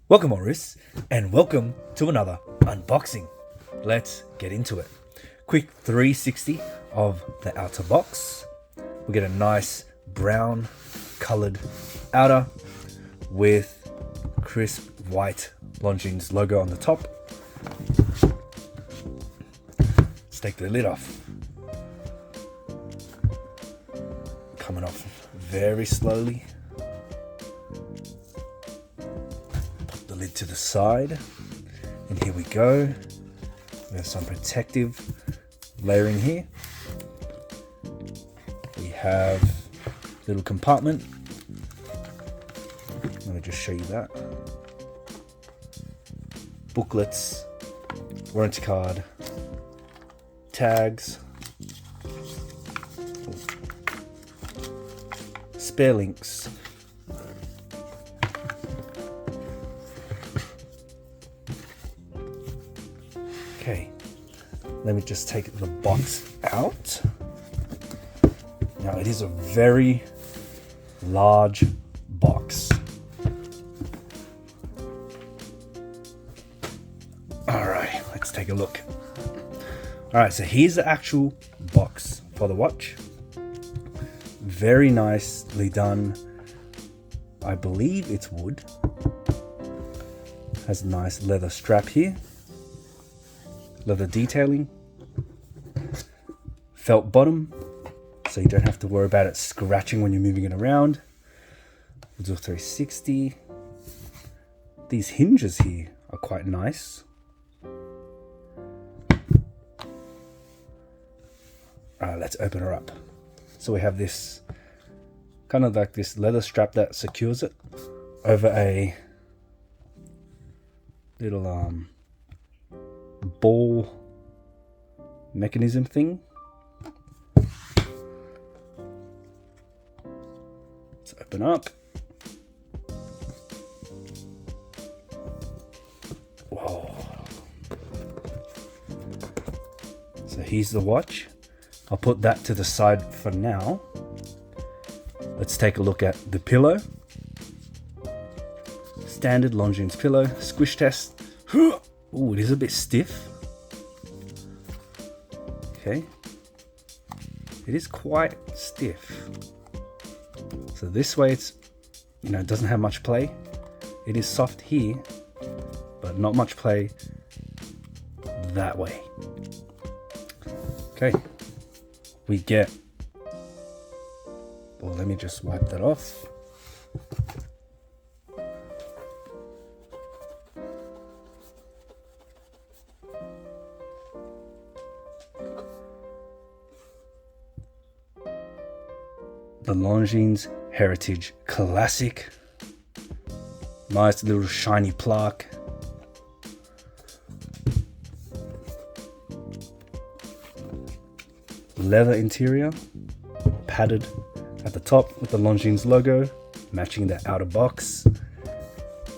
Welcome Maurice, and welcome to another unboxing. Let's get into it. Quick 360 of the outer box. We get a nice brown colored outer with crisp white Longines logo on the top. Let's take the lid off. Coming off very slowly. Lid to the side, and here we go. We have some protective layering here. We have a little compartment. Let me just show you that. Booklets, warranty card, tags, spare links. Okay, let me just take the box out. Now it is a very large box. All right, let's take a look. All right, so here's the actual box for the watch. Very nicely done. I believe it's wood. Has a nice leather strap here. Leather detailing, felt bottom, so you don't have to worry about it scratching when you're moving it around. We'll do a 360. These hinges here are quite nice. Alright, let's open her up. So we have this kind of like this leather strap that secures it over a little ball mechanism thing. Let's open up. Whoa. So here's the watch. I'll put that to the side for now. Let's take a look at the pillow. Standard Longines pillow, squish test. Oh, it is a bit stiff. Okay. It is quite stiff. So this way it's, it doesn't have much play. It is soft here, but not much play that way. Okay. We get, well, let me just wipe that off. The Longines Heritage Classic. Nice little shiny plaque. Leather interior, padded at the top with the Longines logo, matching the outer box.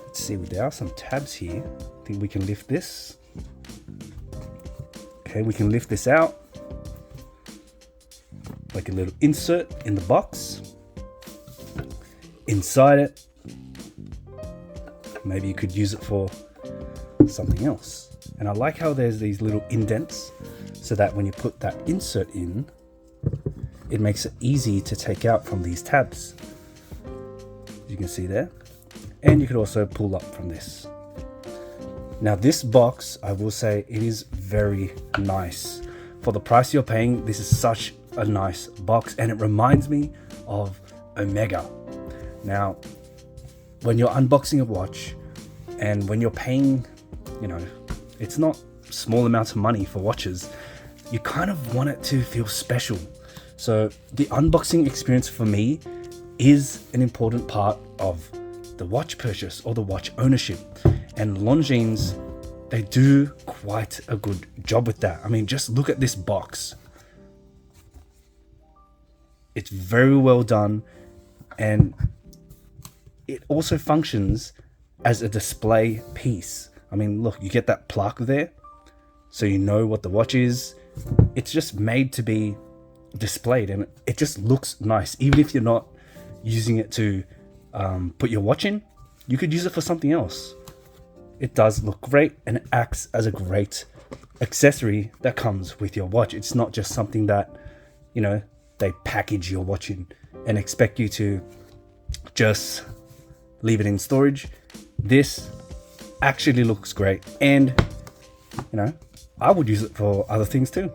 Let's see, there are some tabs here. I think we can lift this. Okay, we can lift this out. Like a little insert in the box. Inside it, maybe you could use it for something else. And I like how there's these little indents so that when you put that insert in, it makes it easy to take out from these tabs. You can see there. And you could also pull up from this. Now this box, I will say, it is very nice. For the price you're paying, this is such a nice box, and it reminds me of Omega. Now, when you're unboxing a watch and when you're paying, it's not small amounts of money for watches, you kind of want it to feel special. So the unboxing experience for me is an important part of the watch purchase or the watch ownership. And Longines, they do quite a good job with that. I mean, just look at this box. It's very well done, and it also functions as a display piece. I mean, look, you get that plaque there, so you know what the watch is. It's just made to be displayed, and it just looks nice. Even if you're not using it to put your watch in, you could use it for something else. it does look great and it acts as a great accessory that comes with your watch. It's not just something that, you know, they package your watch in and expect you to just leave it in storage. This actually looks great, and you know, I would use it for other things too.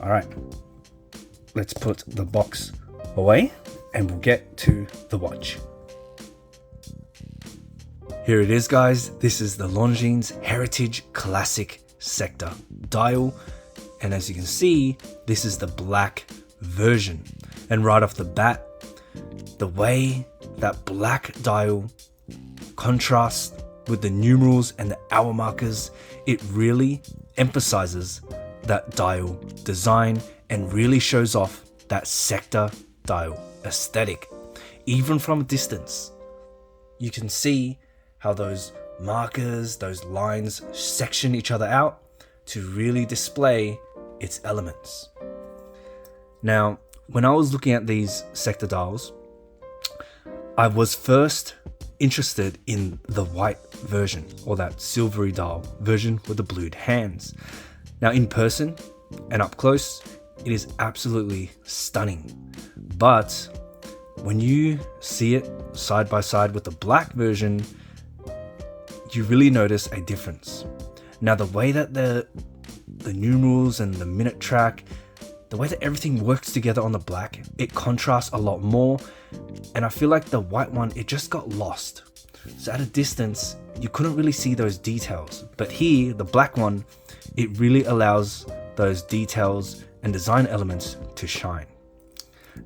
All right, let's put the box away and we'll get to the watch. Here it is, guys. This is the Longines Heritage Classic Sector dial, and as you can see, this is the black version. And right off the bat, the way that black dial contrasts with the numerals and the hour markers, it really emphasizes that dial design and really shows off that sector dial aesthetic. Even from a distance, you can see how those markers, those lines section each other out to really display its elements. Now, when I was looking at these sector dials, I was first interested in the white version, or that silvery dial version with the blued hands. Now, in person and up close, it is absolutely stunning. But when you see it side by side with the black version, you really notice a difference. Now, the way that the numerals and the minute track, the way that everything works together on the black, it contrasts a lot more. And I feel like the white one, it just got lost. So at a distance, you couldn't really see those details. But here, the black one, it really allows those details and design elements to shine.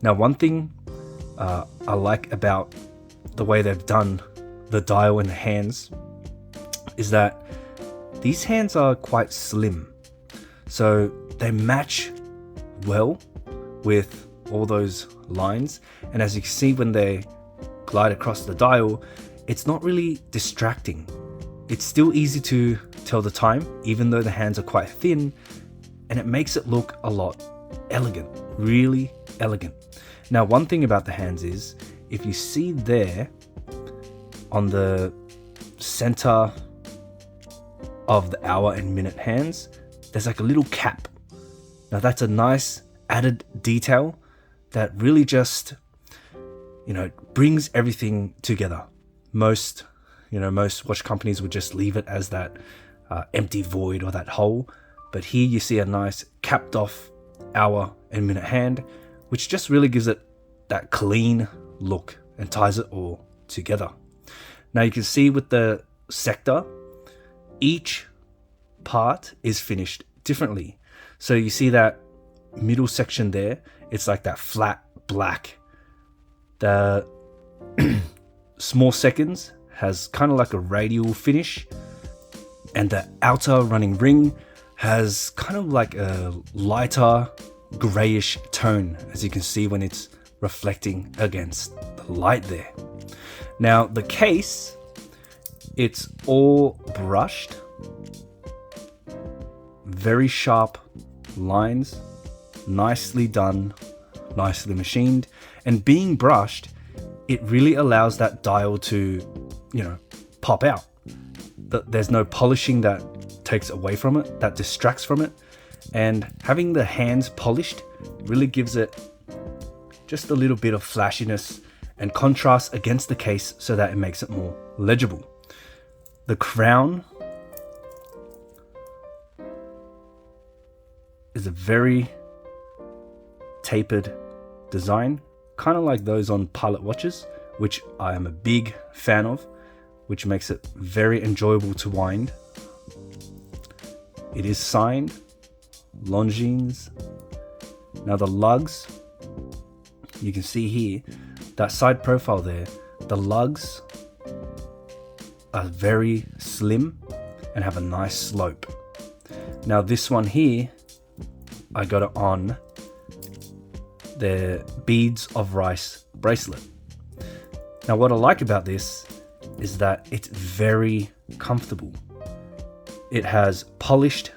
Now, one thing I like about the way they've done the dial and the hands is that these hands are quite slim. So they match well with all those lines. And as you can see, when they glide across the dial, it's not really distracting. It's still easy to tell the time, even though the hands are quite thin, and it makes it look a lot elegant, really elegant. Now, one thing about the hands is, if you see there on the center of the hour and minute hands, there's like a little cap. Now that's a nice added detail that really just, you know, brings everything together. Most watch companies would just leave it as that empty void or that hole. But here you see a nice capped off hour and minute hand, which just really gives it that clean look and ties it all together. Now you can see with the sector, each part is finished differently. So you see that middle section there, it's like that flat black. The small seconds has kind of like a radial finish, and the outer running ring has kind of like a lighter grayish tone, as you can see when it's reflecting against the light there. Now the case, it's all brushed, very sharp lines, nicely done, nicely machined, and being brushed, it really allows that dial to, you know, pop out. There's no polishing that takes away from it, that distracts from it, and having the hands polished really gives it just a little bit of flashiness and contrast against the case so that it makes it more legible. The crown is a very tapered design, kind of like those on Pilot watches, which I am a big fan of, which makes it very enjoyable to wind. It is signed Longines. Now the lugs, you can see here, that side profile there, the lugs are very slim and have a nice slope. Now this one here, I got it on the Beads of Rice bracelet. Now what I like about this is that it's very comfortable. It has polished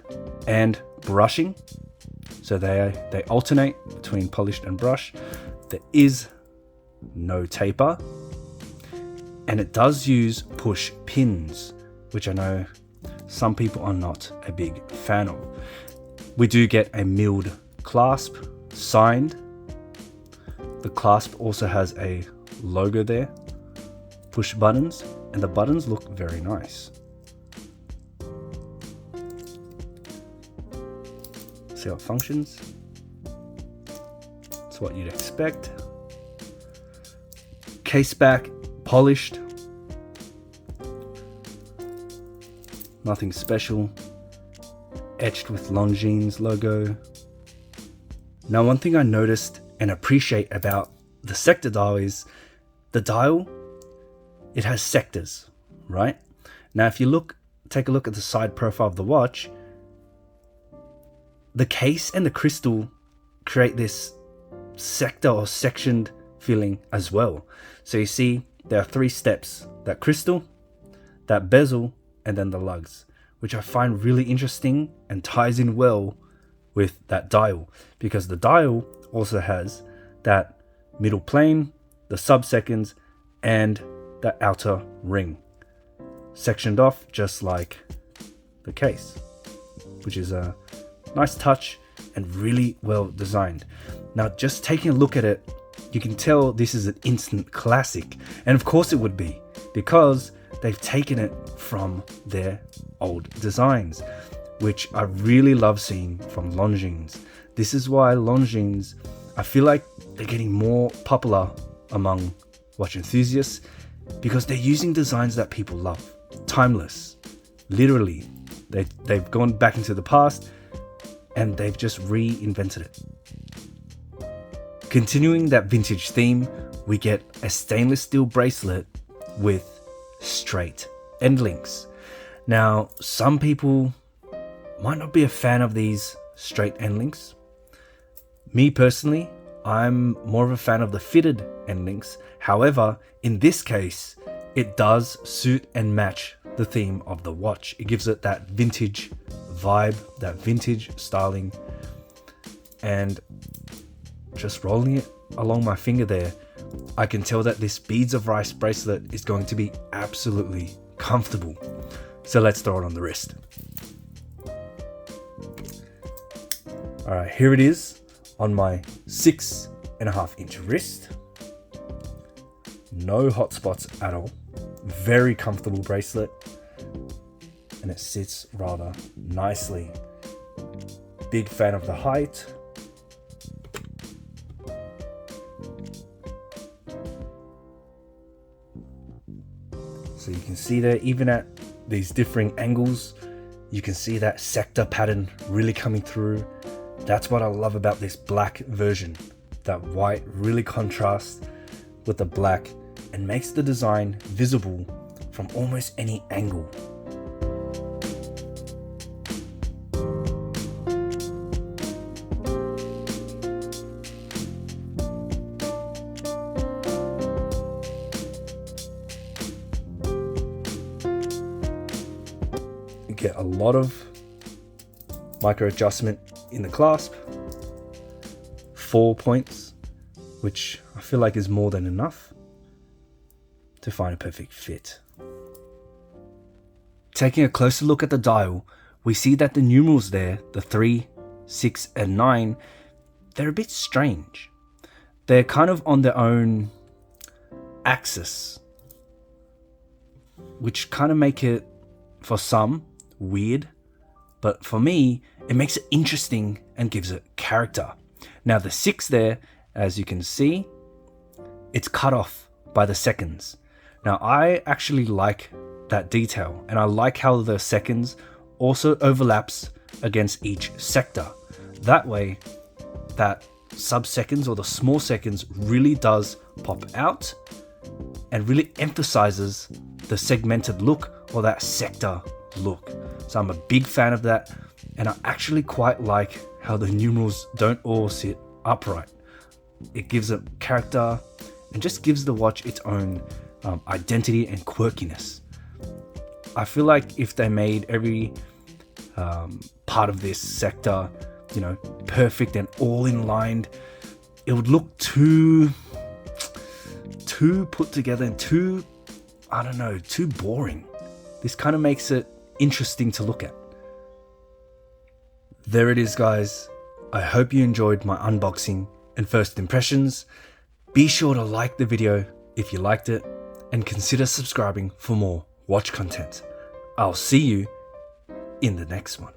and brushing, so they alternate between polished and brush. There is no taper, and it does use push pins, which I know some people are not a big fan of. We do get a milled clasp, signed. The clasp also has a logo there, push buttons, and the buttons look very nice. See how it functions. It's what you'd expect. Case back, polished. Nothing special. Etched with Longines logo. Now, one thing I noticed and appreciate about the sector dial is the dial, it has sectors, right? Now, if you take a look at the side profile of the watch, the case and the crystal create this sector or sectioned feeling as well. So you see there are 3 steps: that crystal, that bezel, and then the lugs, which I find really interesting and ties in well with that dial, because the dial also has that middle plane, the sub-seconds, and the outer ring sectioned off just like the case, which is a nice touch and really well designed. Now, just taking a look at it, you can tell this is an instant classic, and of course it would be, because they've taken it from their old designs, which I really love seeing from Longines. This is why Longines, I feel like they're getting more popular among watch enthusiasts, because they're using designs that people love. Timeless. Literally. They've gone back into the past and they've just reinvented it. Continuing that vintage theme, we get a stainless steel bracelet with straight end links. Now, some people might not be a fan of these straight end links. Me personally, I'm more of a fan of the fitted end links. However, in this case, it does suit and match the theme of the watch. It gives it that vintage vibe, that vintage styling, and just rolling it along my finger there, I can tell that this beads of rice bracelet is going to be absolutely comfortable. So let's throw it on the wrist. All right, here it is on my 6.5-inch wrist. No hot spots at all. Very comfortable bracelet, and it sits rather nicely. Big fan of the height. So you can see there, even at these differing angles, you can see that sector pattern really coming through. That's what I love about this black version. That white really contrasts with the black and makes the design visible from almost any angle. You get a lot of micro adjustment in the clasp. 4 points, which I feel like is more than enough to find a perfect fit. Taking a closer look at the dial, we see that the numerals there, the 3, 6, and 9, they're a bit strange. They're kind of on their own axis, which kind of make it, for some, weird, but for me, it makes it interesting and gives it character. Now the 6 there, as you can see, it's cut off by the seconds. Now I actually like that detail, and I like how the seconds also overlaps against each sector. That way, that sub-seconds or the small seconds really does pop out and really emphasizes the segmented look or that sector look. So I'm a big fan of that, and I actually quite like how the numerals don't all sit upright. It gives it character and just gives the watch its own identity and quirkiness. I feel like if they made every part of this sector, perfect and all in line, it would look too put together and too boring. This kind of makes it interesting to look at. There it is, guys. I hope you enjoyed my unboxing and first impressions. Be sure to like the video if you liked it and consider subscribing for more watch content. I'll see you in the next one.